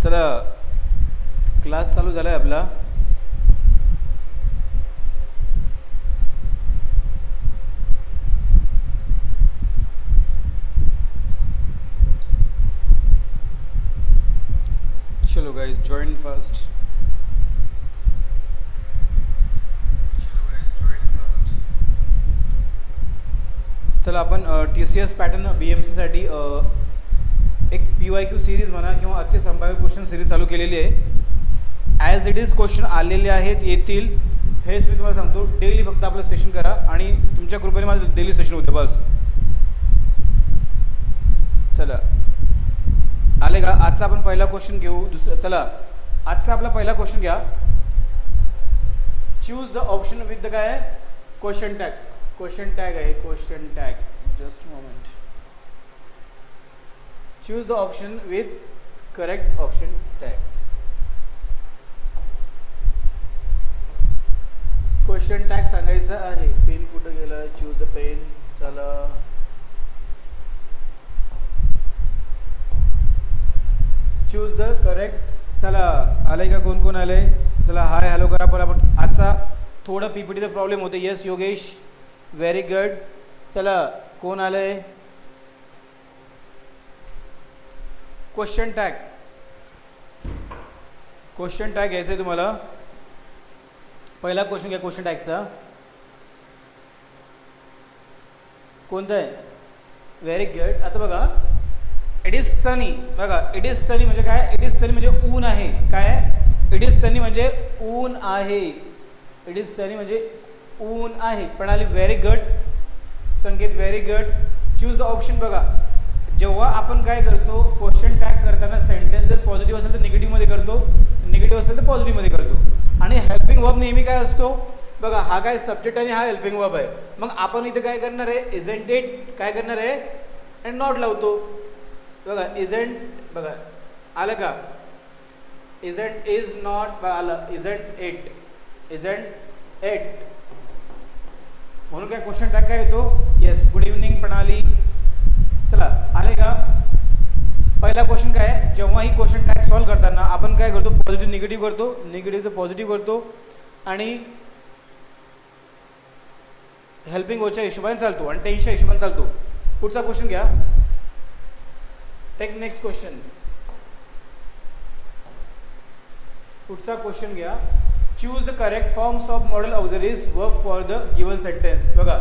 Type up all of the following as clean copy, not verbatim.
चला क्लास चालू झाला आहे आपला. चलो गाइस जॉइन फर्स्ट. चला आपण TCS पॅटर्न BMC साठी एक PYQ सिरीज म्हणा किंवा अति संभाव्य क्वेश्चन सिरीज चालू केलेली आहे. ॲज इट इज क्वेश्चन आलेले आहेत, येतील, हेच मी तुम्हाला सांगतो. डेली फक्त आपलं सेशन करा आणि तुमच्या कृपेने माझं डेली सेशन होते बस. चला आले का? आजचा आपण पहिला क्वेश्चन घेऊ. चला आजचा आपला पहिला क्वेश्चन घ्या. Choose the option with the काय क्वेश्चन टॅग. क्वेश्चन टॅग आहे, question tag. Just moment. Choose the option with correct option tag. Question tag सांगायचा आहे. पेन कुठं गेला? Choose the pen. चला चूज द करेक्ट. चला आलंय का? कोण कोण आलंय? चला हाय हॅलो करा परापट. आजचा थोडं PPTचा प्रॉब्लेम होते. Yes Yogesh, very good. चला कोण आलंय? Question tag. क्वेश्चन टॅग घ्यायचं आहे तुम्हाला. पहिला क्वेश्चन घ्या क्वेश्चन टॅगचा. कोणता आहे? Very good. आता बघा, इट इज सनी. बघा इट इज सनी म्हणजे काय? इट इज सनी म्हणजे ऊन आहे. काय? इट इज सनी म्हणजे ऊन आहे. इट इज सनी म्हणजे ऊन आहे. प्रणाली very good. Sanket very good. Choose the option. बघा जेव्हा आपण काय करतो क्वेश्चन टॅग करताना सेंटेन्स जर पॉझिटिव्ह असेल तर निगेटिव्हमध्ये करतो, निगेटिव्ह असेल तर पॉझिटिव्हमध्ये करतो. आणि हेल्पिंग वर्ब नेहमी काय असतो? बघा हा काय सब्जेक्ट आणि हा हेल्पिंग वर्ब आहे. मग आपण इथे काय करणार आहे? इजंट इट काय करणार आहे? आणि नॉट लावतो. बघा इजंट. बघा आलं का? इजंट इज नॉट आलं. Isn't it. इजंट इट म्हणून काय क्वेश्चन टॅग काय येतो? येस गुड इव्हनिंग प्रणाली. चला आले का? पहिला क्वेश्चन काय आहे? जेव्हाही क्वेश्चन टॅग सॉल्व्ह करताना आपण काय करतो? पॉझिटिव्ह निगेटिव्ह करतो, निगेटिव्हचं पॉझिटिव्ह करतो आणि हेल्पिंग वर्बच्या हिशोबाने चालतो आणि टेन्सच्या हिशोबाने चालतो. पुढचा क्वेश्चन घ्या. Take next question. पुढचा क्वेश्चन घ्या. Choose the correct forms of modal auxiliaries verb for the given sentence. बघा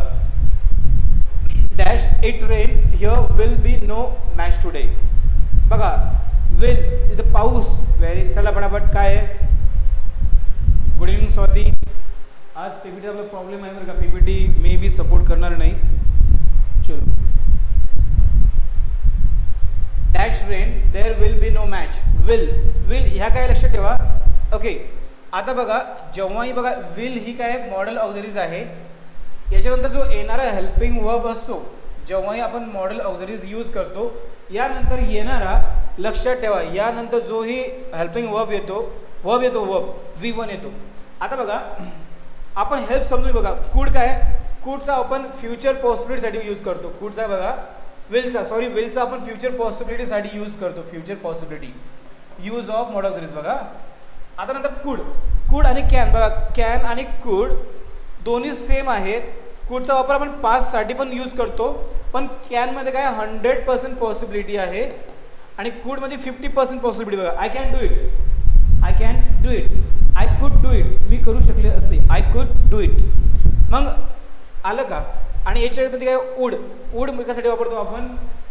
dash it rain here will be no match today. बघा विल इथं पाऊस. व्हेरी. चला पटापट काय आहे? Good evening Swati. आज PPT आपला प्रॉब्लेम आहे बरं का. PPT मे बी सपोर्ट करणार नाही. चलो dash rain there will be no match. Will. Will ह्या काय लक्षात ठेवा. ओके आता बघा जेव्हाही बघा विल ही काय मॉडेल ऑक्झिलरीज आहे. याच्यानंतर जो येणारा हेल्पिंग वर्ब असतो जेव्हाही आपण मॉडेल ऑक्झिलरीज यूज करतो यानंतर येणारा लक्षात ठेवा यानंतर जोही हेल्पिंग वर्ब येतो वर्ब V1 येतो. आता बघा आपण हेल्प समजून बघा. कूड काय? कूडचा आपण फ्युचर पॉसिबिलिटीसाठी यूज करतो. कूडचा बघा विलचा आपण फ्युचर पॉसिबिलिटीसाठी यूज करतो. Future possibility use of modal auxiliaries. बघा आता नंतर कूड आणि कॅन. बघा कॅन आणि कूड दोन्ही सेम आहेत. कूडचा वापर आपण पास्टसाठी पण यूज करतो पण कॅनमध्ये काय 100% पॉसिबिलिटी आहे आणि कूडमध्ये 50% पॉसिबिलिटी. बघा I can do it. I can do it. I could do it. मी करू शकले असते. I could do it. मग आलं का? आणि याच्यामध्ये काय वूड कशासाठी वापरतो आपण?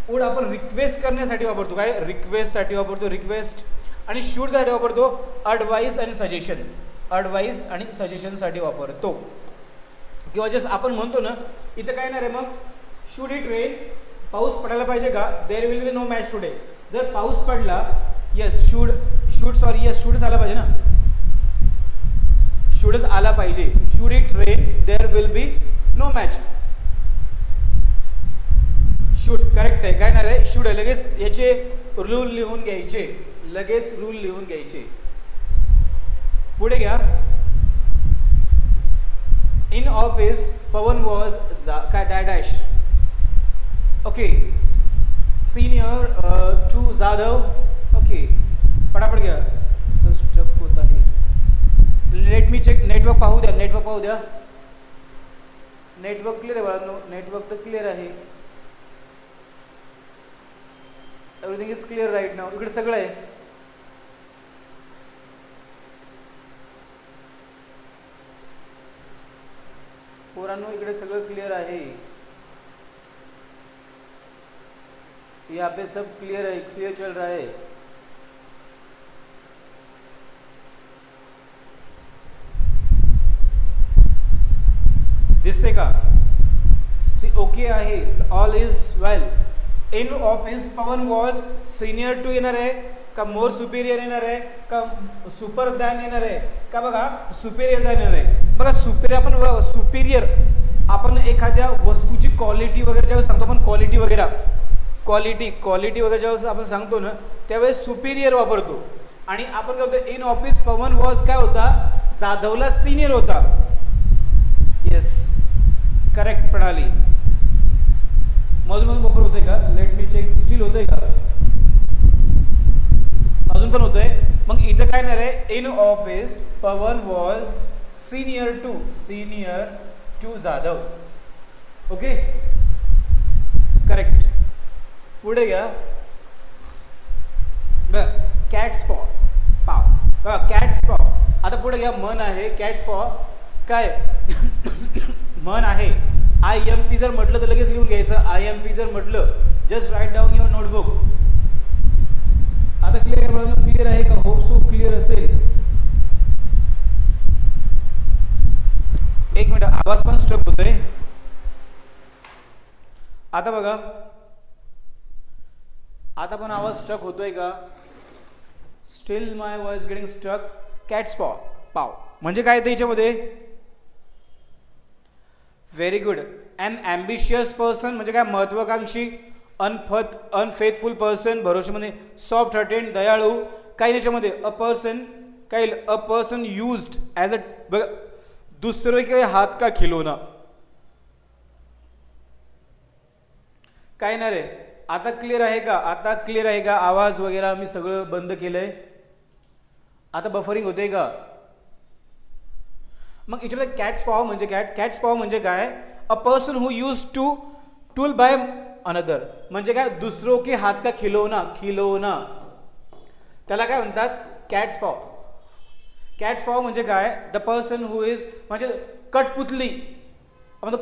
वूड आपण रिक्वेस्ट करण्यासाठी वापरतो. काय? रिक्वेस्टसाठी वापरतो. रिक्वेस्ट. आणि शूड काय वापरतो? ॲडवाइस आणि सजेशन. ॲडवाइस आणि सजेशनसाठी वापरतो. किंवा जस्ट आपण म्हणतो ना इथं काय येणार आहे मग? Should it rain. पाऊस पडायला पाहिजे का? There will be no match today. जर पाऊस पडला येस शूडच आला पाहिजे ना. शूडच आला पाहिजे. Should it rain there will be no match. Should correct आहे. काय येणार आहे? शूड आहे. लगेच याचे रूल लिहून घ्यायचे. लगेच रूल लिहून घ्यायचे. पुढे घ्या. इन ऑफिस पवन वॉज काय dash. Okay senior to Jadhav. Okay, पटापट घ्या. स्ट्रक होत आहे. Late me check. नेटवर्क पाहू द्या. नेटवर्क पाहू द्या. नेटवर्क क्लिअर आहे बाळांनो. नेटवर्क तर क्लिअर आहे. एव्हरीथिंग इज क्लिअर राईट नाव. इकडे सगळं आहे. पोरांनो इकडे सगळं क्लिअर आहे. यहाँ पे सब क्लियर है. क्लियर चल रहा है. दिसते का? ओके आहे. All is well. In office Pawan was senior to येणार आहे का मोर सुपिरियर येणार आहे का सुपर दॅन येणार आहे का? बघा सुपिरियर दॅन येणार आहे. बघा सुपिरियर आपण सुपिरियर आपण एखाद्या वस्तूची क्वालिटी वगैरे ज्यावेळेस सांगतो आपण क्वालिटी वगैरे क्वालिटी वगैरे ज्यावेळेस आपण सांगतो ना त्यावेळेस सुपिरियर वापरतो. आणि आपण काय होतं इन ऑफिस पवन वॉज काय होता? जाधवला सिनियर होता. येस करेक्ट प्रणाली. मधून वापर होतोय का? Late me check. स्टील होतंय का? अजून पण होतंय. मग इथं काय नाही रे. In office Pawan was senior to Jadhav. Okay correct. पुढे घ्या. कॅट्स पॉ पाव. बघा कॅट्स पॉ. आता पुढे घ्या. मन आहे. कॅट्स पॉ काय? मन आहे. IMP जर म्हटलं तर लगेच लिहून घ्यायचं. IMP जर म्हटलं just write down your notebook. आता क्लिअर आहे का? होप सो क्लिअर असेल. एक मिनिट. आवाज पण स्टक होतोय. आता बघा. आता पण आवाज स्टक होतोय का? Still my voice getting stuck. Cat's paw paw म्हणजे काय ते याच्यामध्ये? Very good. An ambitious person म्हणजे काय? महत्वाकांक्षी. अनफेथफुल पर्सन भरोसेमध्ये. सॉफ्ट हार्टेड दयाळू. काही त्याच्यामध्ये अ पर्सन काही a person used as a दुसरे के हात का खिलौना. काय ना रे. आता क्लिअर आहे का? आता क्लिअर आहे का? आवाज वगैरे मी सगळं बंद केलंय. आता बफरिंग होते का? मग याच्यामध्ये कॅट्स पॉव म्हणजे कॅट्स पॉव म्हणजे काय? A person who use to tool by another म्हणजे काय? दुसरों के हात का खिलौना. त्याला काय म्हणतात? कॅट्स पॉव. कॅट्स पॉव म्हणजे काय? द पर्सन हु इज म्हणजे कठपुतली. आपण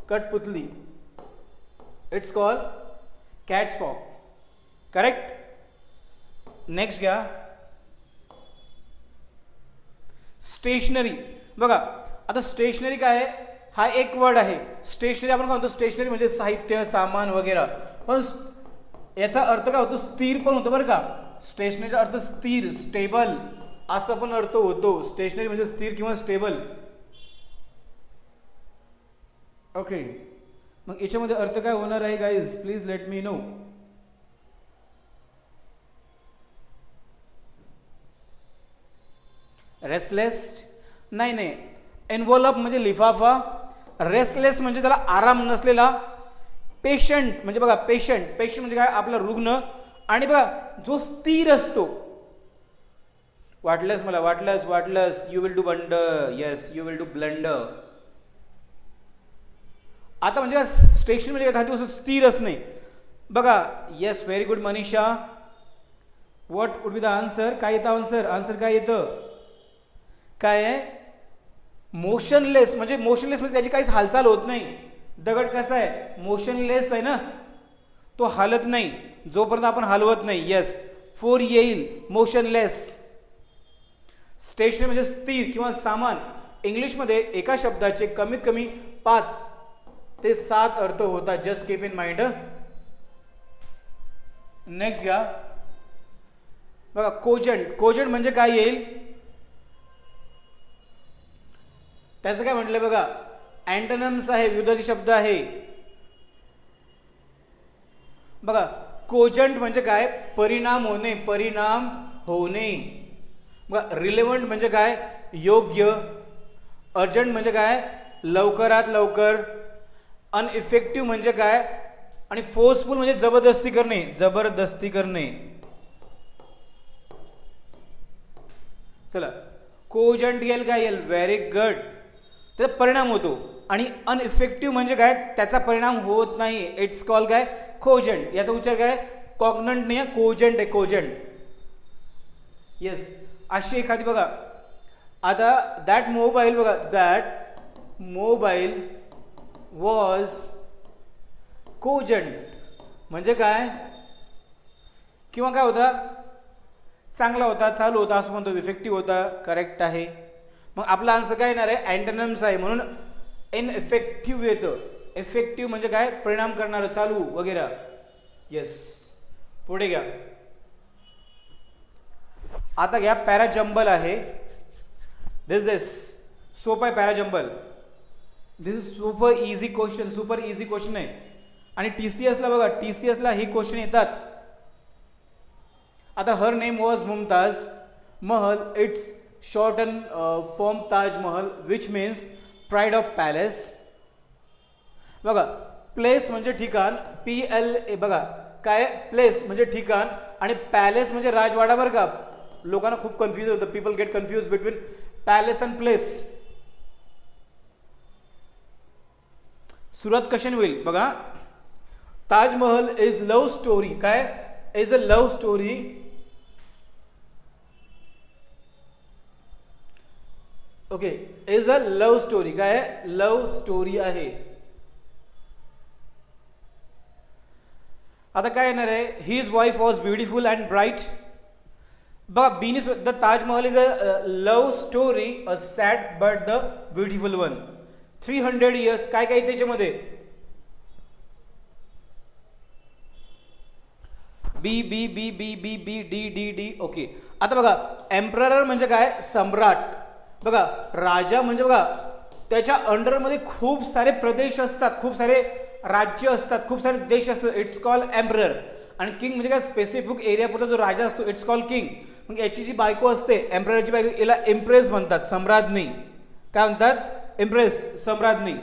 कठपुतली. It's called cat's paw. Correct. Next घ्या. स्टेशनरी. बघा आता स्टेशनरी काय आहे? हा एक वर्ड आहे. स्टेशनरी आपण काय म्हणतो? स्टेशनरी म्हणजे साहित्य सामान वगैरे. पण याचा अर्थ काय होतो? स्थिर पण होतो बरं का. स्टेशनरीचा अर्थ स्थिर स्टेबल असं पण अर्थ होतो. स्टेशनरी म्हणजे स्थिर किंवा स्टेबल. ओके. मग याच्यामध्ये अर्थ काय होणार आहे guys? Please let me know. Restless नाही. एन्व्हॉल्प म्हणजे लिफाफा. रेस्टलेस म्हणजे त्याला आराम नसलेला. पेशंट म्हणजे बघा पेशंट म्हणजे काय? आपला रुग्ण. आणि बघा जो स्थिर असतो. वाटलंस you will do blunder. Yes you will do blunder. आता म्हणजे स्टेशन म्हणजे एखादी गोष्ट स्थिर असणे. बघा yes very good Manisha. What would be the answer? काय येतं आन्सर काय येतं? काय आहे? मोशनलेस म्हणजे त्याची काहीच हालचाल होत नाही. दगड कसा आहे? मोशनलेस आहे ना. तो हालत नाही जोपर्यंत आपण हलवत नाही. येस 4 येईल. मोशनलेस. स्टेशनरी म्हणजे स्थिर किंवा सामान. इंग्लिशमध्ये एका शब्दाचे कमीत कमी 5 ते 7 अर्थ होतात. Just keep in mind. Next घ्या. बघा कोजंट म्हणजे काय येईल? त्याचं काय म्हटलंय बघा? अँटोनिम्स आहे. विरुद्धाचे शब्द आहे. बघा कोजंट म्हणजे काय? परिणाम होणे. बघा रिलेव्हंट म्हणजे काय? योग्य. अर्जंट म्हणजे काय? लवकरात लवकर. अनइफेक्टिव्ह म्हणजे काय? आणि फोर्सफुल म्हणजे जबरदस्ती करणे. चला, कोजंट येईल काय येईल, व्हेरी गुड, त्याचा परिणाम होतो. आणि अनइफेक्टिव्ह म्हणजे काय, त्याचा परिणाम होत नाही, इट्स कॉल काय, कोजंट. याचा उच्चार काय, कॉग्नंट नाही, कोजंट आहे, कोजंट. येस, अशी एखादी बघा, आता दॅट मोबाईल बघा, दॅट मोबाईल वॉज कोजंट म्हणजे काय, किंवा काय होता, चांगला होता, चालू होता असं म्हणतो, इफेक्टिव्ह होता, करेक्ट आहे. मग आपला आन्सर काय येणार आहे, अँटोनिम्स आहे, म्हणून इनइफेक्टिव्ह येतं. इफेक्टिव्ह म्हणजे काय, परिणाम करणारं, चालू वगैरे. येस, पुढे घ्या. आता घ्या पॅराजंबल आहे, दिस सोपं आहे parajumble. This is super easy question, super easy question आहे. आणि TCSला बघा, TCSला ही क्वेश्चन येतात. आता her name was Mumtaz Mahal, it's short and form Taj Mahal, which means pride of palace. बघा, प्लेस म्हणजे ठिकाण, PLA बघा काय, प्लेस म्हणजे ठिकाण, आणि पॅलेस म्हणजे राजवाडा. बरं का, लोकांना खूप कन्फ्युज होतं, people get confuse between palace and place. सुरुवात कशाने होईल बघा, ताजमहल इज लव्ह स्टोरी, काय, is a love story. Okay, is a love story, काय, लव्ह स्टोरी आहे. आता काय येणार आहे, his wife was beautiful and bright. बघा, बीनी the Taj Mahal is a love story, a sad but the beautiful one. 300 years, काय काय त्याच्यामध्ये, B B B B B B D D D. Okay, आता बघा, एम्परर म्हणजे काय, सम्राट. बघा, राजा म्हणजे बघा त्याच्या अंडरमध्ये खूप सारे प्रदेश असतात, खूप सारे राज्य असतात, खूप सारे देश असतात, इट्स कॉल एम्परर. आणि किंग म्हणजे काय, स्पेसिफिक एरिया पुरता जो राजा असतो, इट्स कॉल किंग. मग याची जी बायको असते, एम्पररची बायको, याला इम्प्रेस म्हणतात, सम्राज्ञी. काय म्हणतात, इम्प्रेस, सम्राज्ञी.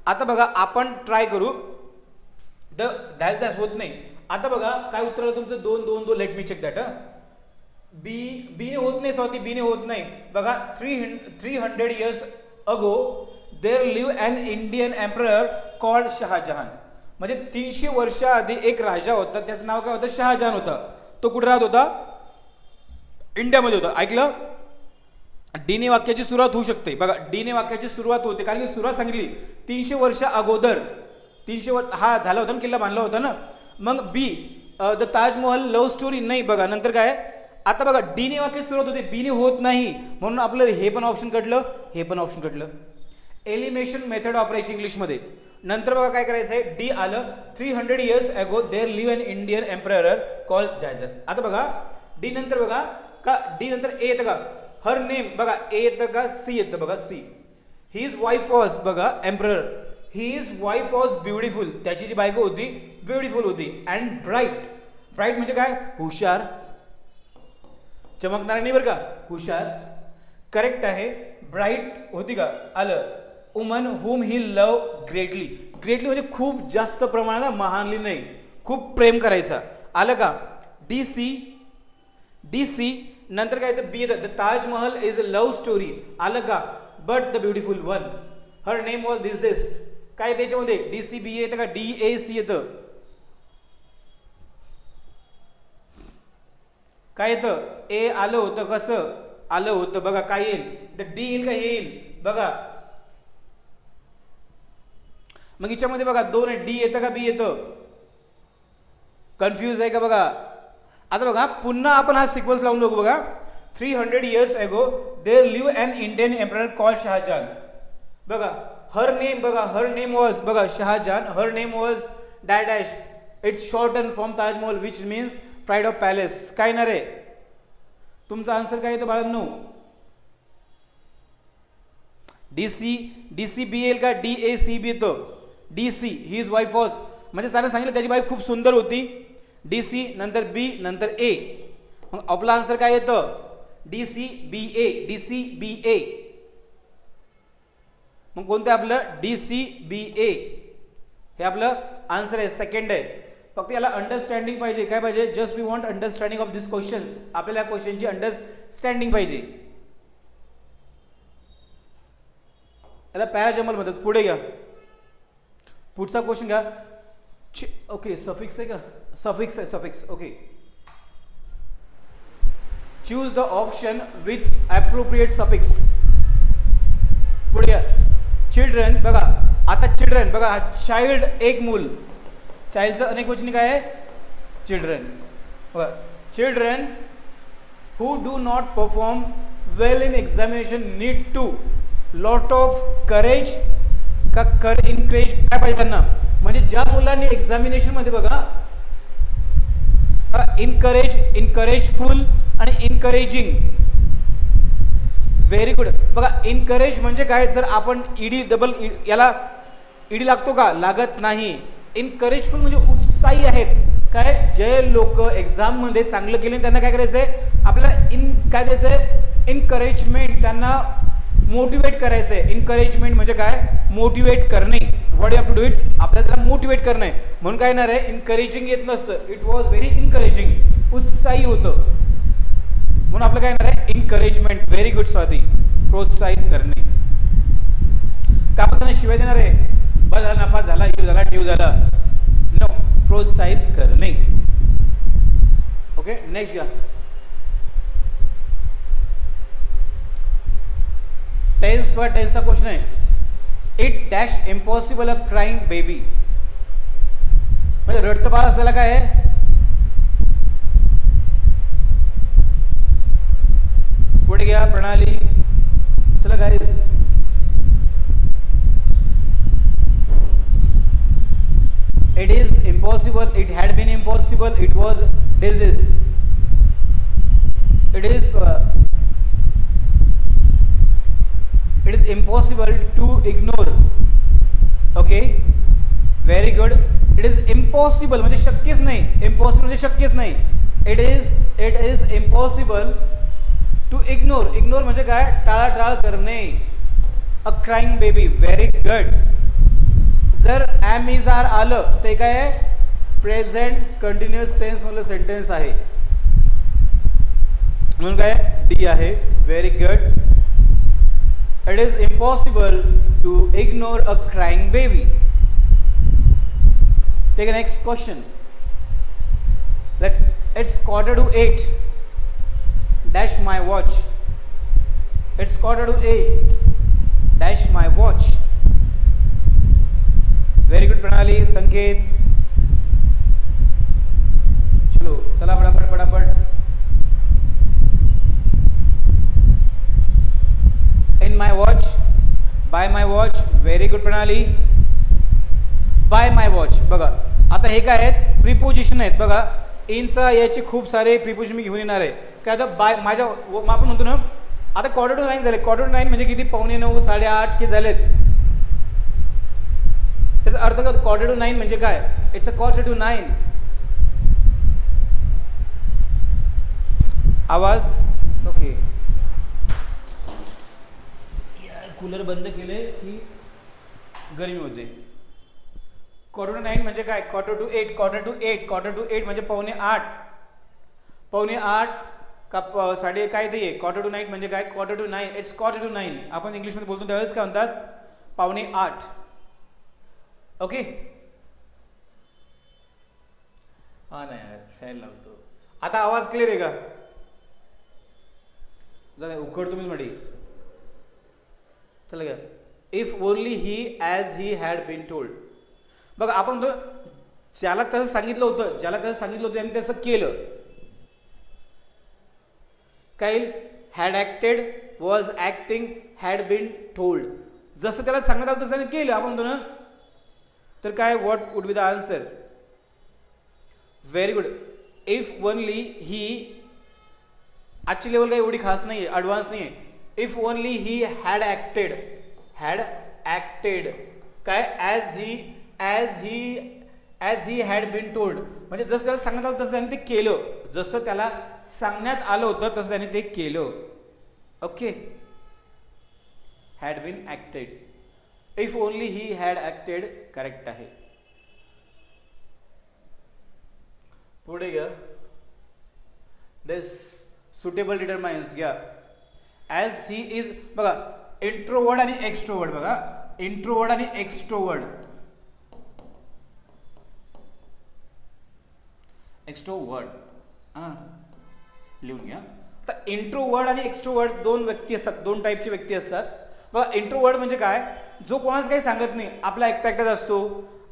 आता बघा, आपण ट्राय करू, दॅस होत नाही. आता बघा काय उत्तर आहे तुमचं, 2 2 2. Let me check that. बीने होत नाही, स्वाती, बीने होत नाही. बघा, 300 years ago there live an Indian emperor called Shahjahan. म्हणजे 300 वर्षाआधी एक राजा होता, त्याचं नाव काय होतं, शहाजहान होता. तो कुठे राहत होता, इंडियामध्ये होता. ऐकलं, डीने वाक्याची सुरुवात होऊ शकते. बघा, डीने वाक्याची सुरुवात होते, कारण की सुरुवात सांगितली 300 वर्ष अगोदर, 300 वर्ष हा झाला होता ना, किल्ला बांधला होता ना. मग be the Taj Mahal love story, नाही. बघा नंतर काय, आता बघा डीने वाक्य सुरुवात होते, बीने होत नाही, म्हणून आपलं हे पण ऑप्शन कटलं, हे पण ऑप्शन कटलं. एलिमिनेशन मेथड वापरायची इंग्लिशमध्ये. नंतर बघा काय करायचं आहे, डी आलं, 300 years ago there live an Indian emperor called जायजस. आता बघा डी नंतर बघा का, डी नंतर ए येतं का, हर नेम. बघा ए येतं का, सी येतं. बघा सी. हिज वाईफ वॉज, बघा emperor, his wife was beautiful, त्याची जी बायको होती ब्युटिफुल होती. अँड ब्राईट, ब्राईट म्हणजे काय, हुशार, चमकणार नाही बरं का, हुशार. करेक्ट आहे, ब्राईट होती का, आलं. वुमन हुम ही लव ग्रेटली, ग्रेटली म्हणजे खूप जास्त प्रमाणात, महानली नाही, खूप प्रेम करायचा, आलं का. डी सी, डी सी नंतर काय येतं, बी येतं, the Taj Mahal is a love story, आलं का. But the beautiful one, her name was this. काय त्याच्यामध्ये, डी सी बी येतं का, डी ए सी येतं. काय येतं, ए आलं होतं, कसं आलं होतं. बघा काय येईल, द डी येईल का, हे येईल. बघा मग हिच्यामध्ये बघा 2 आहे, डी येतं का, बी येतं. कन्फ्यूज आहे का बघा. आता बघा पुन्हा आपण हा सिक्वेन्स लावून बघू. बघा, 300 years ago there live an Indian emperor called Shahjahan. बघा हर नेम, बघा हर नेम वॉज, बघा Shahjahan, her name was dash dash, it's short and from Taj Mahal which means pride of palace. काय ना रे, तुमचा आन्सर काय येतो बाळांनो, डीसी, डीसी बी येईल का, डी ए सी बी येतो. डीसी, हिज वाईफ वॉज, म्हणजे त्याने सांगितलं त्याची बाईक खूप सुंदर होती. डीसी नंतर बी नंतर ए, मग आपला आन्सर काय येतं, डीसी बी ए, डीसी बी ए. मग कोणतं आपलं, डीसी बी ए, हे आपलं आन्सर आहे, सेकंड आहे. फक्त याला अंडरस्टँडिंग पाहिजे. काय पाहिजे, just we want understanding of this questions. आपल्याला या क्वेश्चनची अंडरस्टँडिंग पाहिजे. याला पॅराजंबल म्हणतात. पुढे घ्या, पुढचा क्वेश्चन घ्या. ओके सफिक्स आहे का, सफिक्स आहे, suffix. Okay, choose the option with appropriate suffix. पुढे घ्या, चिल्ड्रन. बघा आता चिल्ड्रन, बघा चाइल्ड एक मूल, चाइल्डचं अनेक वचनी काय आहे, चिल्ड्रन. बघा children who do not perform well in examination need to lot of courage का encourage काय पाहिजे त्यांना, म्हणजे ज्या मुलांनी एक्झामिनेशन मध्ये बघा इनकरेजफुल आणि इनकरेजिंग. Very good. बघा इनकरेज म्हणजे काय, जर आपण ईडी डबल याला ईडी लागतो का, लागत नाही. इनकरेजफुल म्हणजे उत्साही आहेत. काय, जे लोक एक्झाम मध्ये चांगलं केले त्यांना काय करायचंय, आपल्याला काय द्यायचंय, इनकरेजमेंट, त्यांना मोटिवेट करायचंय. इनकरेजमेंट म्हणजे काय, मोटिवेट करणे. What you have to do it, आपल्याला त्याला मोटिवेट करणे. म्हणून काय येणार आहे, इनकरेजिंग येत नसतं, इट वॉज व्हेरी इनकरेजिंग, उत्साही होतं. म्हणून आपलं काय येणार आहे, इनकरेजमेंट. व्हेरी गुड स्वाती, प्रोत्साहित करणे. का आपण त्यांना शिवाय देणार आहे, बस झाला, नापास झाला, यू झाला, ड्यू झाला, नो, प्रोत्साहित करणे. ओके नेक्स्ट घ्या. टेन्सचा क्वेश्चन आहे. It dash impossible a crying baby, म्हणजे रडतं बाळ असलेला काय आहे, पुढे घ्या प्रणाली. चला guys, it is impossible, it had been impossible, it was disease. It is impossible to ignore. Okay, very good. It is impossible म्हणजे शक्यच नाही, impossible म्हणजे शक्यच नाही. It is impossible to ignore म्हणजे काय, टाळाटाळ करणे. A crying baby, very good. जर एम इज आर आलं ते काय आहे, प्रेझेंट कंटिन्युअस टेन्स मधलं सेंटेन्स आहे, म्हणून काय डी आहे. Very good. It is impossible to ignore a crying baby. Take next question. It's 7:45 dash my watch. It's 7:45 dash my watch. Very good Pranali. Sanket, चलो चला फटाफट. In my watch, by my watch. Very good Pranali. By my watch. बघा आता हे काय आहेत, preposition आहेत. बघा इनचा याचे खूप सारे प्रिपोजिशन मी घेऊन येणार आहे. काय आता बाय माझ्या आपण म्हणतो ना, आता 8:45 झाले. 8:45 म्हणजे किती, 8:45 8:30 की झालेत. त्याचा अर्थ काय, 8:45 म्हणजे काय, इट्स अ 8:45. आवाज ओके. यार कूलर बंद केले की गरमी होते. 8:45 म्हणजे काय, 7:45 7:45 म्हणजे 7:45 7:45 का साडे काय ते 8:45 म्हणजे काय, 8:45. इट्स 8:45. आपण इंग्लिशमध्ये बोलतो त्यावेळेस काय म्हणतात, 7:45. ओके. हा नाही यार, फॅन लावतो. आता आवाज क्लिअर आहे का, जा उघड तुम्ही मडी. चला घ्या. If only he as he had been told. बघा आपण म्हणतो ज्याला तसं सांगितलं होतं, त्यांनी तसं केलं. काय, had acted, was acting, had been told. जसं त्याला सांगण्यात आलं तसं त्याने केलं. आपण म्हणतो ना, तर काय, what would be the answer. Very good. If only he, आजची लेवल काही एवढी खास नाही आहे, ॲडव्हान्स नाही आहे. If only he had acted काय, as he had been told म्हणजे जसं त्याला सांगण्यात आलं तसं त्याने ते केलं. जसं त्याला सांगण्यात आलं होतं तसं त्याने ते केलं. Okay, had been acted. If only he had acted correct आहे. पुढे घ्या. दिस सुटेबल डिटरमाइन्स घ्या. As he is. बघा इंट्रोवर्ड आणि एक्स्ट्रोवर्ड बघा, इंट्रोवर्ड आणि एक्स्ट्रोवर्ड. एक्स्ट्रोवर्ड हां लिहून घ्या. तर इंट्रोवर्ड आणि एक्स्ट्रोवर्ड दोन व्यक्ती असतात, दोन टाईपचे व्यक्ती असतात बघा. इंट्रोवर्ड म्हणजे काय, जो कोणाच काही सांगत नाही, आपला एकटा एकटाच असतो.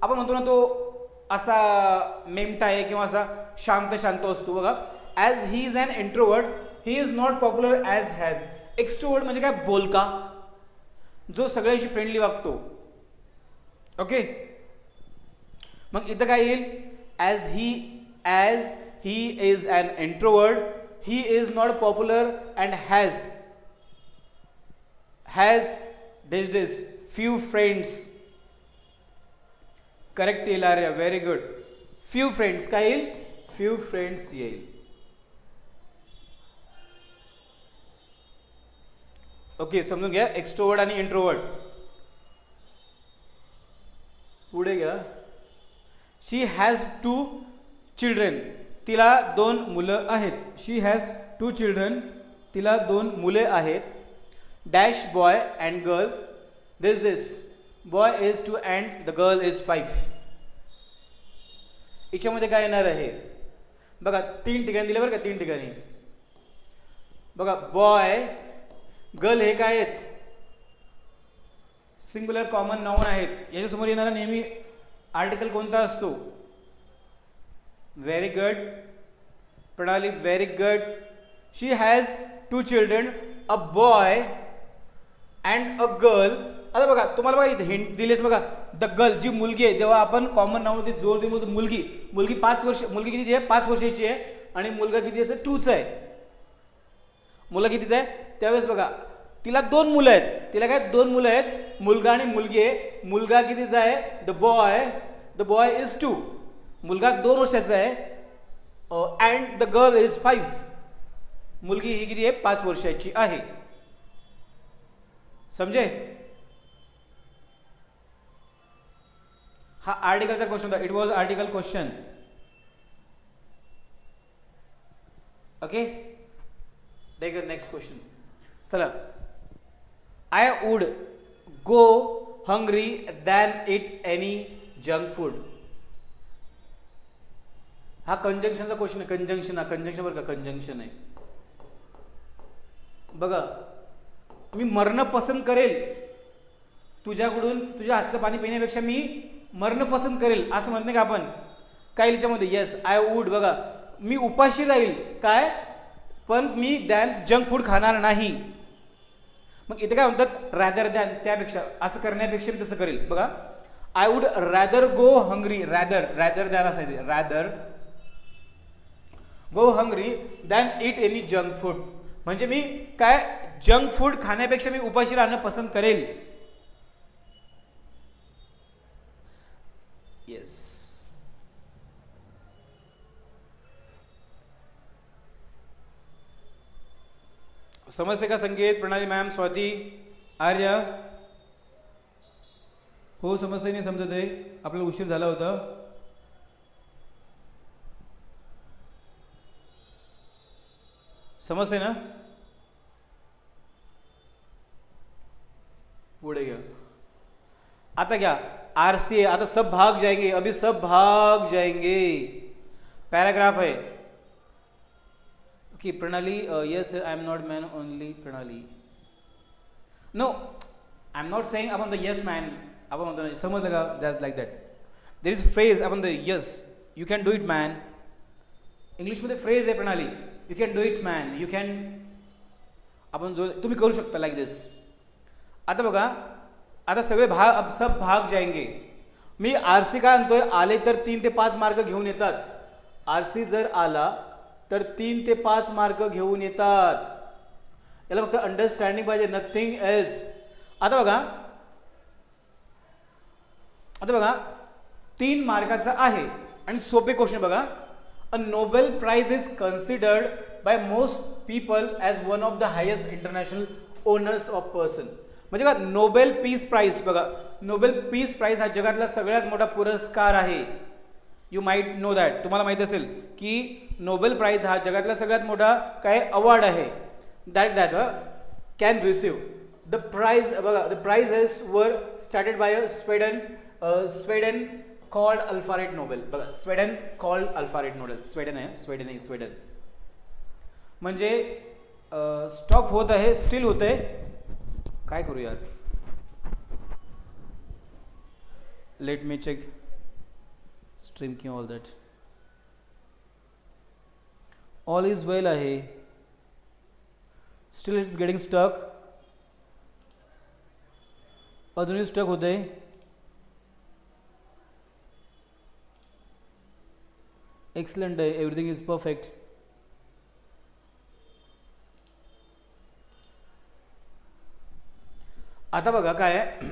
आपण म्हणतो ना तो असा मेमटा आहे किंवा असा शांत शांत असतो बघा. As he is an introvert, he is not popular as has. Extrovert म्हणजे काय, बोलका, जो सगळ्यांशी फ्रेंडली वागतो. ओके, मग इथं काय येईल, as he is an introvert, he is not popular and has this few friends. Correct येईल Arya, very good. few friends काय येईल, few friends येईल. ओके, समजून घ्या एक्स्ट्रोवर्ड आणि इंट्रोवर्ड. पुढे घ्या. शी हॅज 2 चिल्ड्रन, तिला 2 मुलं आहेत. शी हॅज 2 चिल्ड्रन, तिला 2 मुले आहेत. Dash boy and girl, this boy is 2 and the girl is 5. याच्यामध्ये काय येणार आहे बघा, 3 ठिकाणी दिले बरं का, 3 ठिकाणी बघा. बॉय गर्ल हे काय आहेत, सिंग्युलर कॉमन नाउन आहेत. याच्यासमोर येणारा नेहमी आर्टिकल कोणता असतो. व्हेरी गुड प्रणाली, very good. She has 2 children, a boy and a girl. आता बघा तुम्हाला बघा इथे हिंट दिलेच बघा, द गर्ल जी मुलगी आहे. जेव्हा आपण कॉमन नावामध्ये जोर देतो मुलगी 5 वर्ष, मुलगी कितीची आहे, 5 वर्षाची आहे. आणि मुलगा किती आहे, 2चा आहे. मुलगा कितीचा आहे, त्यावेळेस बघा तिला 2 मुलं आहेत. तिला काय 2 मुलं आहेत, मुलगा आणि मुलगी आहे. मुलगा कितीचा आहे, द बॉय इज 2. मुलगा 2 वर्षाचा आहे. And the girl is 5. मुलगी ही किती आहे, 5 वर्षाची आहे. समजे. हा आर्टिकलचा क्वेश्चन होता. It was article question. Okay, next question. चला. I would go hungry than eat any junk food. हा कंजंक्शनचा क्वेश्चन आहे. कंजंक्शन, हा कंजंक्शन बरं का, कंजंक्शन आहे बघा. मी मरणं पसंत करेल तुझ्याकडून, तुझ्या हातचं पाणी पिण्यापेक्षा मी मरणं पसंत करेल असं म्हणत नाही का आपण. काय याच्यामध्ये, येस आय वुड बघा, मी उपाशी राहील काय, पण मी जंक फूड खाणार नाही. मग इथे काय म्हणतात, रॅदर दॅन, त्यापेक्षा, असं करण्यापेक्षा मी तसं करेल बघा. I would rather go hungry, rather than असायचे, rather go hungry than eat any junk food. म्हणजे मी काय, जंक फूड खाण्यापेक्षा मी उपाशी राहणं पसंत करेल. येस. समजते का संकेत, प्रणाली मॅम, स्वाती, आर्या? हो समजते, नाही समजत आहे, आपल्याला उशीर झाला होता. समजते ना. पुढे घ्या. आता घ्या आरसी. आता सब भाग जाएंगे, अभी सब भाग जाएंगे. पैराग्राफ है. Okay Pranali, yes I am not man only. Pranali, no I am not saying upon the yes man. आपण म्हणतो समजलं का, just like that. There is phrase upon the yes, you can do it man. इंग्लिशमध्ये phrase आहे Pranali, you can do it man, you can, आपण जो तुम्ही करू शकता लाईक दिस. आता बघा, आता सगळे भाग, सब भाग जाएंगे. मी आरसी काय आणतोय, आले तर 3 ते 5 मार्क घेऊन येतात. आरसी जर आला तर 3 ते 5 मार्क घेऊन येतात. याला फक्त अंडरस्टँडिंग पाहिजे, नथिंग एल्स. आता बघा 3 मार्काचा आहे आणि सोपे क्वेश्चन बघा. A Nobel prize is considered by most people as one of the highest international honours of person. म्हणजे का, नोबेल पीस प्राइज बघा, नोबेल पीस प्राइज हा जगातला सगळ्यात मोठा पुरस्कार आहे. यू माइट नो दॅट, तुम्हाला माहित असेल की नोबेल प्राइज हा जगातला सगळ्यात मोठा काय अवॉर्ड आहे. That can receive. The prizes were started by a Sweden called Alfred Nobel. बघा Sweden called Alfred Nobel. Sweden म्हणजे स्टॉप होत आहे, स्टील होत आहे. काय करू यार, लेट मी चेक स्ट्रीम किंवा ऑल दॅट. ऑल इज वेल आहे, स्टील इट्स गेटिंग स्टक. अजूनही स्टक होते. एक्सलंट आहे, एव्हरीथिंग इज परफेक्ट. आता बघा काय आहे,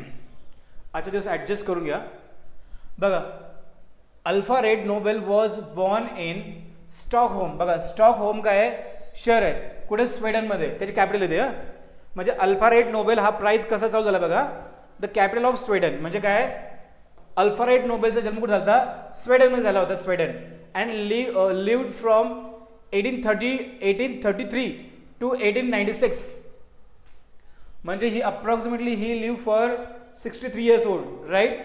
आजचा दिवस ॲडजस्ट करून घ्या. बघा Alfred Nobel was born in Stockholm. बघा स्टॉकहोम काय आहे, शहर आहे कुठे, स्वीडनमध्ये, त्याची कॅपिटल येते. म्हणजे अल्फ्रेड नोबेल हा प्राइज कसा चालू झाला बघा, द कॅपिटल ऑफ स्वीडन. म्हणजे काय, अल्फ्रेड नोबेलचा जन्म कुठे झाला होता, स्वीडनमध्ये झाला होता, Sweden. And lived from 1833 to 1896. म्हणजे he approximately he live for 63 years old, right.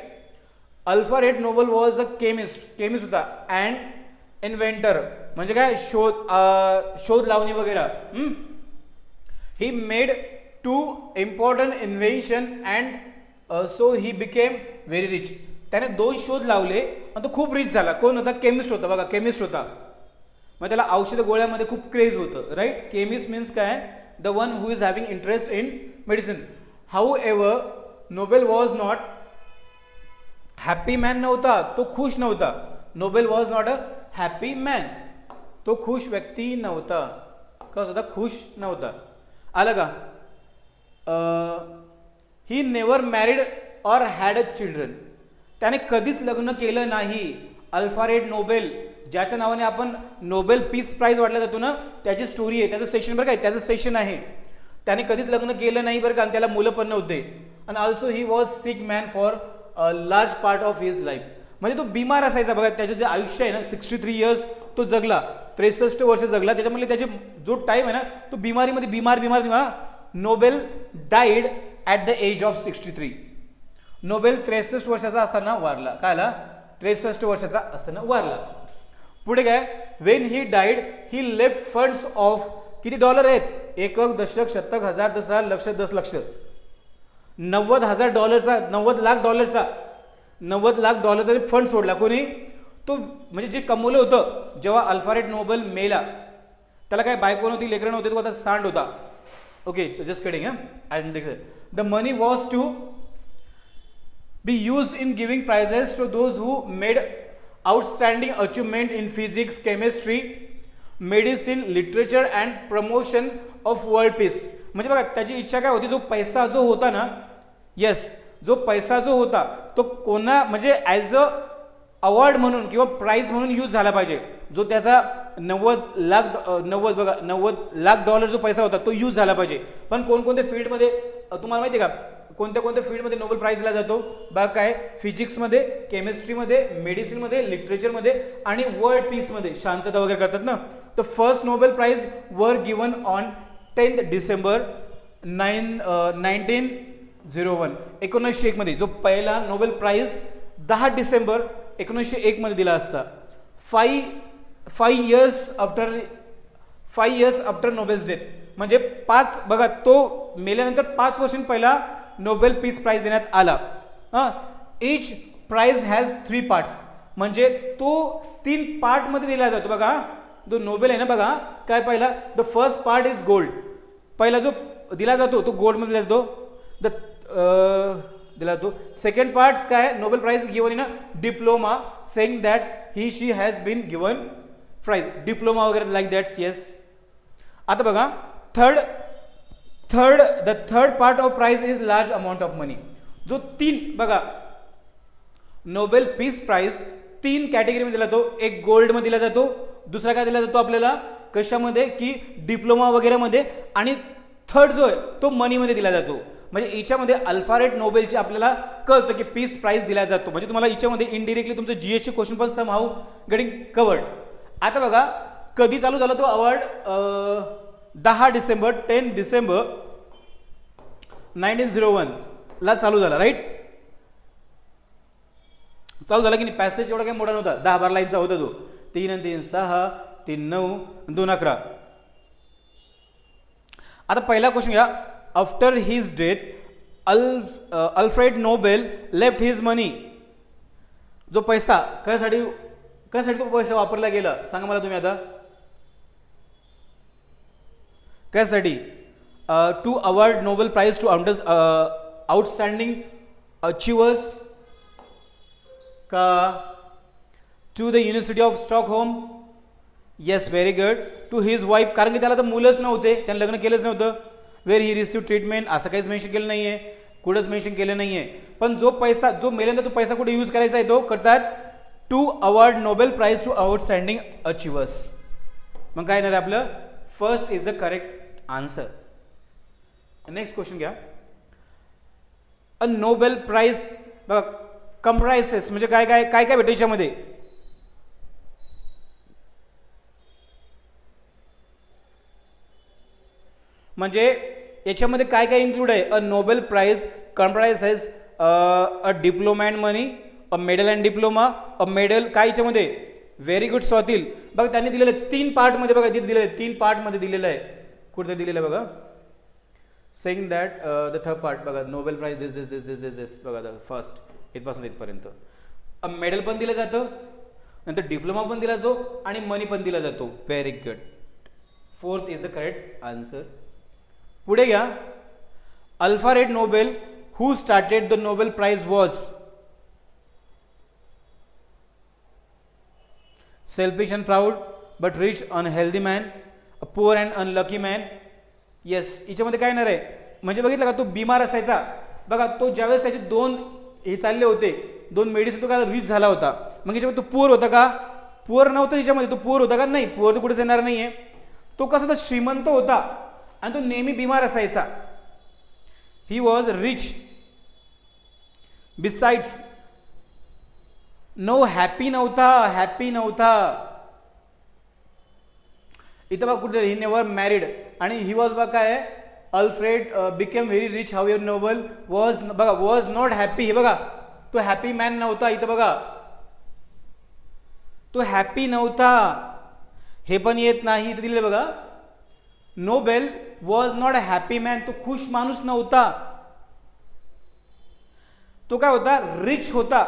Alfred Nobel was a chemist होता, अँड इन्व्हेंटर म्हणजे काय, शोध लावणी वगैरे. He made 2 important invention and so he became very rich. त्याने 2 शोध लावले आणि तो खूप रिच झाला. कोण होता, केमिस्ट होता. बघा केमिस्ट होता, मग त्याला औषध गोळ्यामध्ये खूप क्रेज होतं, राईट. केमिस्ट मीन्स काय, the one who is having interest in medicine. How ever Nobel was not happy man. नव्हता तो, खुश नव्हता. Nobel was not a happy man. तो खुश व्यक्ती नव्हता. कसं होता, खुश नव्हता. आलं का. He never married or had a children. त्याने कधीच लग्न केलं नाही. अल्फ्रेड नोबेल, ज्याच्या नावाने आपण नोबेल पीस प्राइज वाटला जातो ना, त्याची स्टोरी आहे, त्याचं सेशन बरं काय, त्याचं सेशन आहे. त्याने कधीच लग्न केलं नाही बरं का, आणि त्याला मुलं पण नव्हते. आणि also he was sick man for a large part of his life. म्हणजे तो बिमार असायचा. बघा त्याचं जे आयुष्य आहे ना, 63 years तो जगला, 63 वर्ष जगला. त्याच्यामध्ये त्याचे जो टाइम आहे ना, तो बिमारीमध्ये बिमार. Nobel died at the age of 63. Nobel 63 वर्षाचा असताना वारला. काय आला, 63 वर्षाचा असताना वारला. पुढे काय, when he died he left funds of किती डॉलर आहेत, 1 दशलक्ष 70 हजार 10 हजार लक्ष 10 लक्ष $90,000 $90 लाख डॉलरचा फंड सोडला. कोणी, तो म्हणजे जे कमवलं होतं. जेव्हा अल्फ्रेड नोबेल मेला, त्याला काय बायको नव्हती, लेकरं नव्हते, तो आता सांड होता. Okay, just kidding. The money was to be used in giving prizes to those who made outstanding achievement in physics, chemistry, medicine, literature and promotion of world peace. म्हणजे बघा त्याची इच्छा काय होती, जो पैसा जो होता ना, जो पैसा जो होता तो कोणा म्हणजे ॲज अ अवॉर्ड म्हणून किंवा प्राइज म्हणून यूज झाला पाहिजे. जो त्याचा 90 लाख डॉलर जो पैसा होता तो यूज झाला पाहिजे. पण कोणकोणत्या फील्डमध्ये तुम्हाला माहिती आहे का, कोणत्या फील्डमध्ये नोबेल प्राइज दिला जातो बघा. काय, फिजिक्समध्ये, केमिस्ट्रीमध्ये, मेडिसिनमध्ये, लिटरेचरमध्ये आणि वर्ल्ड पीसमध्ये, शांतता वगैरे करतात ना. The first Nobel prize were given on 10 December 1901. 1901 मध्ये जो पहिला नोबेल प्राइज 10 डिसेंबर 1901 मध्ये दिला असता. 5 years आफ्टर नोबेल्स डेथ. म्हणजे 5 बघा, तो मेल्यानंतर 5 वर्षांनी पहिला नोबेल पीस प्राइज देण्यात आला. इच प्राइज हॅज 3 parts. म्हणजे तो 3 पार्टमध्ये दिला जातो. बघा जो नोबेल आहे ना, बघा काय, पहिला the first part is gold. पहिला जो दिला जातो तो गोल्डमध्ये दिला जातो. सेकंड पार्ट काय, Nobel prize given in diploma, saying that he she has been given prize. Diploma वगैरे लाईक दॅट्स. येस. आता बघा the third part of prize is large amount of money. जो 3 बघा नोबेल पीस प्राइज 3 कॅटेगरीमध्ये दिला जातो. एक गोल्डमध्ये दिला जातो, दुसरा काय दिला जातो आपल्याला कशामध्ये की डिप्लोमा वगैरे मध्ये, आणि थर्ड जो आहे तो मनीमध्ये दिला जातो. म्हणजे याच्यामध्ये अल्फ्रेड नोबेलची आपल्याला कळतं की पीस प्राइज दिला जातो. म्हणजे तुम्हाला याच्यामध्ये इनडिरेक्टली तुमचं जीएसचे क्वेश्चन पण सम हाऊ गेटिंग कवर्ड. आता बघा कधी चालू झाला तो अवॉर्ड, 10 डिसेंबर 1901 ला चालू झाला, राईट. चालू झाला की नाही. पॅसेज एवढा काही मोठा नव्हता, 10-12 लाईनचा होता तो. 3 आणि 3 6, 3 9, 2 11. आता पहिला क्वेश्चन घ्या. After his death Alfred Nobel left his money. जो पैसा कशासाठी तो पैसा वापरला गेला सांगा मला तुम्ही आता. कशासाठी? To award Nobel prize to outstanding achievers का to the university of Stockholm? Yes, very good. To his wife, कारण की त्याला तर मुलंच नव्हते, त्यानं लग्न केलंच नव्हतं. वेर ही रिसिव्ह ट्रीटमेंट, असं काहीच मेन्शन केलं नाही आहे, कुठंच मेन्शन केलं नाही आहे. पण जो पैसा, जो मेल्यानंतर तो पैसा कुठे यूज करायचा आहे तो करतात to award Nobel prize to outstanding achievers. मग काय येणार आहे आपलं? First is the correct answer. Next question घ्या. अ नोबेल प्राइज बघा कंप्राइसेस म्हणजे काय काय काय काय भेटतं याच्यामध्ये? म्हणजे याच्यामध्ये काय काय इन्क्लूड आहे? A Nobel prize comprises a diploma and money, a medal and diploma, a medal. काय याच्यामध्ये? व्हेरी गुड स्वातील. बघा त्यांनी दिलेलं आहे 3 पार्टमध्ये, बघा तिथे दिलेलं आहे 3 पार्टमध्ये दिलेलं आहे. कुठे दिलेलं आहे बघा. Saying that the third part बघा, नोबेल प्राइज दिस दिस दिस दिस दिस दिस बघा, द फर्स्ट इथपासून इथपर्यंत. अ मेडल पण दिलं जातं, नंतर डिप्लोमा पण दिला जातो आणि मनी पण दिला जातो. Very good. Fourth is the correct answer. पुढे घ्या. Alfred Nobel who started the Nobel prize was? Selfish and proud, but rich unhealthy man, a poor and unlucky man. Yes, याच्यामध्ये काय येणार आहे? म्हणजे बघितलं का, तो बिमार असायचा बघा, तो ज्यावेळेस त्याचे 2 हे चालले होते, 2 मेडिसिन, तो काय रिच झाला होता. मग याच्यामध्ये तो पुअर होता का? पुअर नव्हता याच्यामध्ये. तो पुअर होता का? नाही, पुअर तर कुठेच येणार नाहीये. तो कसा तर श्रीमंत होता आणि तो नेहमी बिमार असायचा. He was rich. Besides no happy नव्हता, हॅपी नव्हता. इथं बघा कुठे ही नेवर मॅरिड आणि ही वॉज बघा काय आहे? Alfred became very rich however Nobel was बघा वॉज नॉट हॅपी. हे बघा तो हॅपी मॅन नव्हता. इथं बघा तो हॅपी नव्हता, हे पण येत नाही. इथं दिलेलं बघा, Nobel was not a happy man. तो खुश माणूस नव्हता. तो काय होता? रिच होता,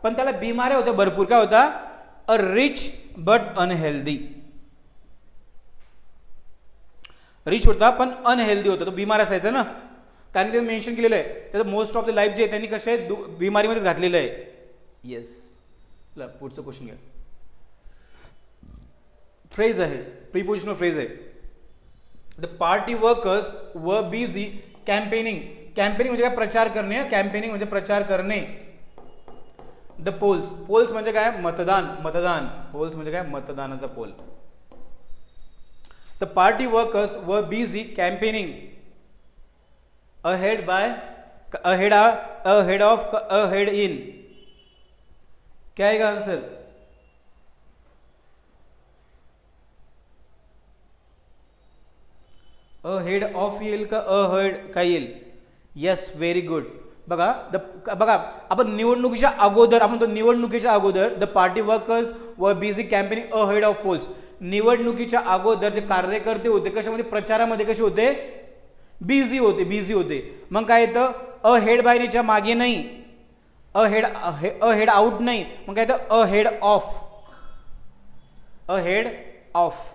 पण त्याला बिमाऱ्या होत्या भरपूर. काय होता? A rich but unhealthy. Rich होता पण अनहेल्दी होता, तो बिमार असायचा ना. कारण ते मेन्शन केलेलं आहे त्याचं मोस्ट ऑफ द लाईफ जे आहे त्यांनी कसे बिमारीमध्येच घातलेलं आहे. येस. पुढचं क्वेश्चन घ्या. फ्रेज आहे, प्रीपोजिशनल फ्रेज आहे. The party workers were busy campaigning. Campaigning म्हणजे काय? प्रचार करणे. कॅम्पेनिंग म्हणजे प्रचार करणे. The poles. पोल्स म्हणजे काय? मतदान. मतदान. पोल्स म्हणजे काय? मतदानाचा pole. The party workers were busy campaigning ahead in. क्या आएगा आंसर? ahead of येईल का ahead का येईल? Yes, very good. बघा बघा आपण निवडणुकीच्या अगोदर, आपण तो निवडणुकीच्या अगोदर the party workers were busy campaigning ahead of polls. निवडणुकीच्या अगोदर जे कार्यकर्ते होते कशामध्ये? प्रचारामध्ये कसे होते? बिझी होते, बिझी होते. मग काय येतं? अहेड बायनेच्या मागे नाही, अहेड आउट नाही. मग काय येतं? Ahead of. Ahead of.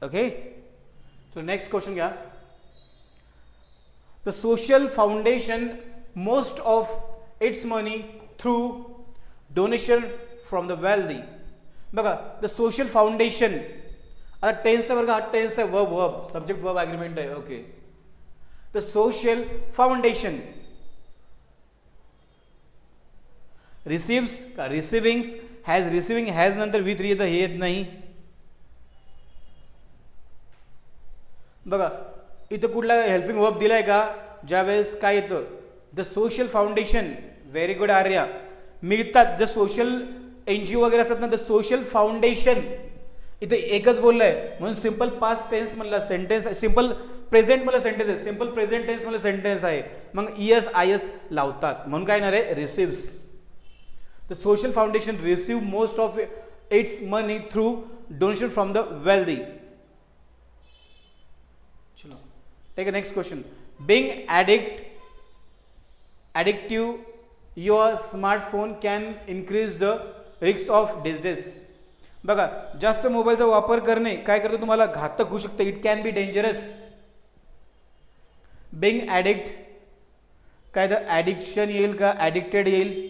Okay. तो नेक्स्ट क्वेश्चन घ्या. The social foundation most of its money through donation from the wealthy. बघा the social foundation. आता टेन्स आहे बघा, टेन्स आहे, verb verb subject verb agreement आहे. Okay. the social foundation receives का receivings has receiving has नंतर with येतं, हे येत नाही. बघा इथं कुठला हेल्पिंग वर्ब दिलाय का? ज्यावेळेस काय येतं? The social foundation. Very good Arya. मिळतात. द सोशल NGO वगैरे असतात ना, तर सोशल फाउंडेशन इथे एकच बोललंय म्हणून सिंपल पास्ट टेन्स म्हणला सेंटेन्स, सिंपल प्रेझेंट मला सेंटेन्स आहे, सिंपल प्रेझेंट टेन्स मला सेंटेन्स आहे, मग ES IS लावतात म्हणून काय येणार आहे receives. The social foundation receive most of its money through donation from the wealthy. चलो take a next question. Being addictive your smartphone can increase the risk of disease. बघा जास्त मोबाईलचा वापर करणे काय करतो तुम्हाला घातक होऊ शकते. It can be dangerous. Being addict काय तर ॲडिक्शन येईल का ॲडिक्टेड येईल.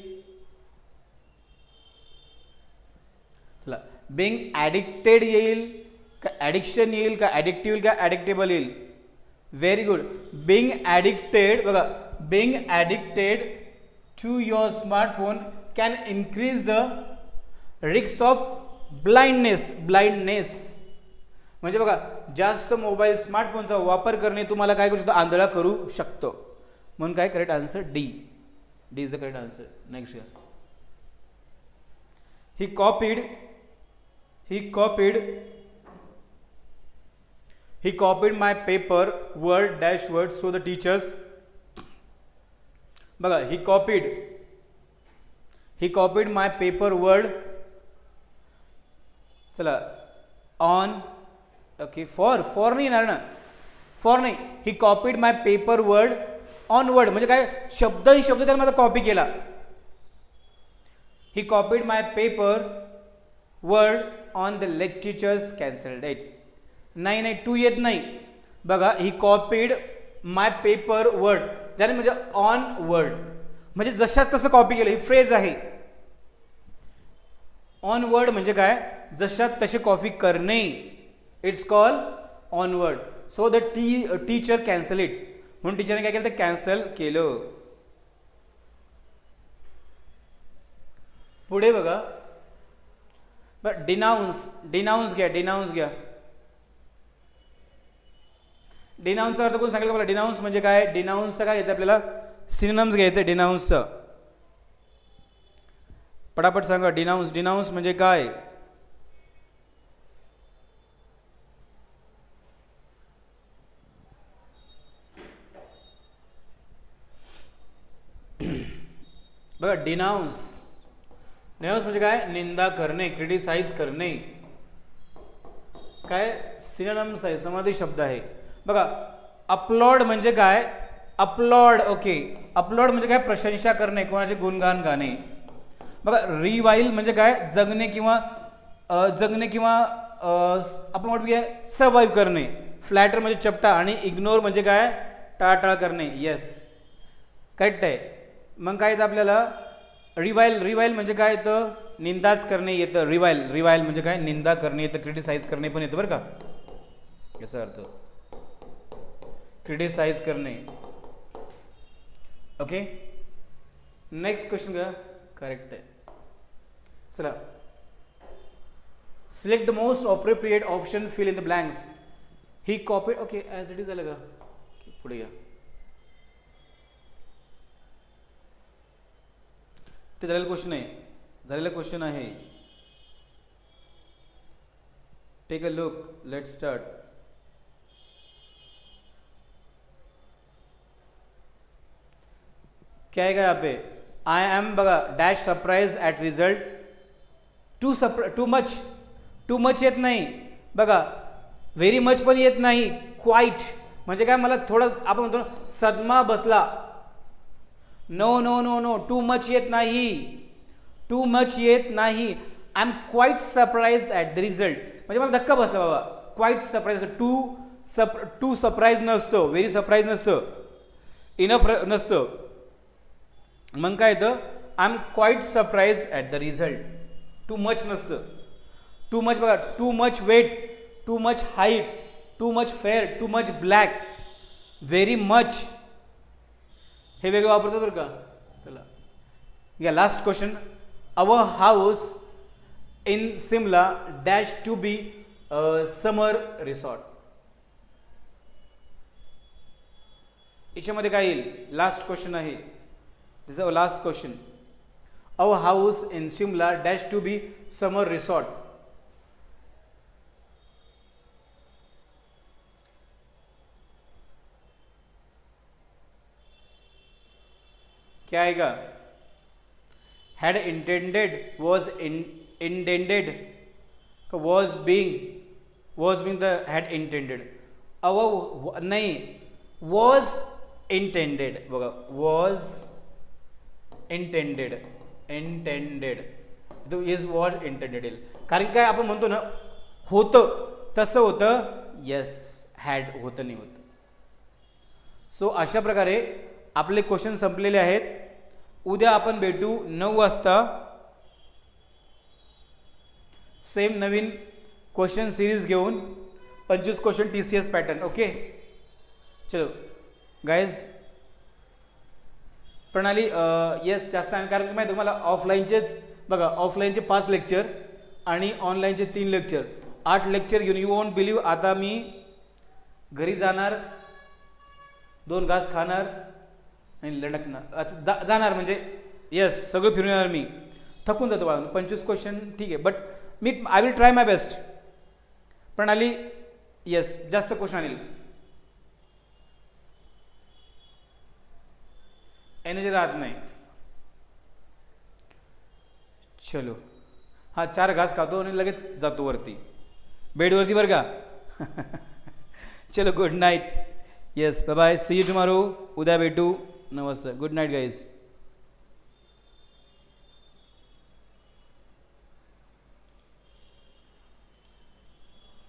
चला बिंग ॲडिक्टेड येईल का ॲडिक्शन येईल का ॲडिक्टिव्ह येईल का ॲडिक्टेबल येईल. Very good. बिंग ॲडिक्टेड बघा being addicted to your smartphone can increase the risk of blindness. म्हणजे बघा जास्त मोबाईल स्मार्टफोनचा वापर करणे तुम्हाला काय करू शकतो आंधळा करू शकतो. म्हणून काय correct answer D. D is the correct answer. Next he copied my paper word dash word so the teachers. बघा he copied my paper word. चला ऑन ओके फॉर नाही येणार ना. फॉर नाही. He copied my paper word on word म्हणजे काय शब्द त्याने माझा कॉपी केला. He copied my paper word on the teachers cancel date. नाही टू येत नाही. बघा he copied my paper word त्याने म्हणजे ऑन वर्ड म्हणजे जशात तसं कॉपी केलं. ही फ्रेज आहे. ऑन वर्ड म्हणजे काय जशात तसे कॉपी करणे. It's call on word. So the teacher cancel it म्हणून टीचरने काय केलं तर कॅन्सल केलं. पुढे बघा बट डिनाऊन्स घ्या. डिनाऊन्सचा अर्थ कोण सांगितलं मला. डिनाऊन्स म्हणजे काय. डिनाऊन्सचा काय घ्यायचं आपल्याला सिनोनिम्स घ्यायचं डिनाऊन्सचं. पटापट सांगा. डिनाऊन्स म्हणजे काय. बघा डिनाऊन्स म्हणजे काय निंदा करणे क्रिटिसाइज करणे. काय सिनोनिम्स आहे समाधी शब्द आहे. बघा अपलॉड म्हणजे काय अपलॉड. ओके अपलॉड म्हणजे काय प्रशंसा करणे कोणाचे गुणगान गाणे. बघा रिवाईल म्हणजे काय जगणे किंवा आपण म्हणूया सर्वाइव्ह करणे. फ्लॅटर म्हणजे चपटा आणि इग्नोर म्हणजे काय टाळाटाळ करणे. येस करेक्ट आहे. मग काय येतं आपल्याला रिवाईल म्हणजे काय येतं निंदाच करणे येतं. रिवाईल म्हणजे काय निंदा करणे येतं. क्रिटिसाइज करणे पण येतं बरं का. याचा अर्थ क्रिटिसाइज करणे. ओके नेक्स्ट क्वेश्चन का करेक्ट आहे. चला select the most appropriate option fill in the blanks. ही copy okay as it is झालं का. पुढे या. ते झालेला क्वेश्चन आहे. Take a look. Let start. क्या है यहाँ पे आई एम बघा dash surprise at result. Too much येत नाही. बघा व्हेरी मच पण येत नाही. क्वाईट म्हणजे काय मला थोडं आपण म्हणतो सदमा बसला. नो टू मच येत नाही. I am quite surprise at the result म्हणजे मला धक्का बसला बाबा. Quite surprise. टू सरप्राइज नसतो. व्हेरी सरप्राइज नसतं. इनफ नसतं. मग काय येतं I am quite surprise at the result. Too much नसतं. टू मच बघा too much weight too much height too much fair too much black very much हे वेगळं वापरतात बरं का. चला या last question. Our house in Simla dash to be summer resort. याच्यामध्ये काय येईल लास्ट क्वेश्चन आहे. This is our last question. Our house in Shimla dash to be summer resort. क्या आएगा? had intended, was intended, was being the had intended. नहीं, was intended बघा, was intended तो is was intended येईल. कारण काय आपण म्हणतो ना होतं तसं होतं, येस हॅड होतं नाही होतं. सो अशा प्रकारे आपले क्वेश्चन संपलेले आहेत. उद्या आपण भेटू 9 वाजता सेम नवीन क्वेश्चन सिरीज घेऊन 25 क्वेश्चन TCS पॅटर्न. ओके चलो गाइज. प्रणाली येस जास्त आहे कारण माहिती तुम्हाला ऑफलाईनचेच बघा, ऑफलाईनचे 5 लेक्चर आणि ऑनलाईनचे 3 लेक्चर, 8 लेक्चर घेऊन यू वॉन्ट बिलीव्ह. आता मी घरी जाणार, 2 घास खाणार आणि लढकणार जाणार म्हणजे येस सगळं फिरून येणार. मी थकून जातो बाळा. 25 क्वेश्चन ठीक आहे, but me I will try my best. प्रणाली येस जास्त क्वेश्चन आणेल. एनर्जी राहत नाही. चलो हां 4 घास खातो आणि लगेच जातो वरती बेडवरती बरं का. चलो good night. Yes bye bye, see you tomorrow. उद्या भेटू. नमस्ते. Good night guys.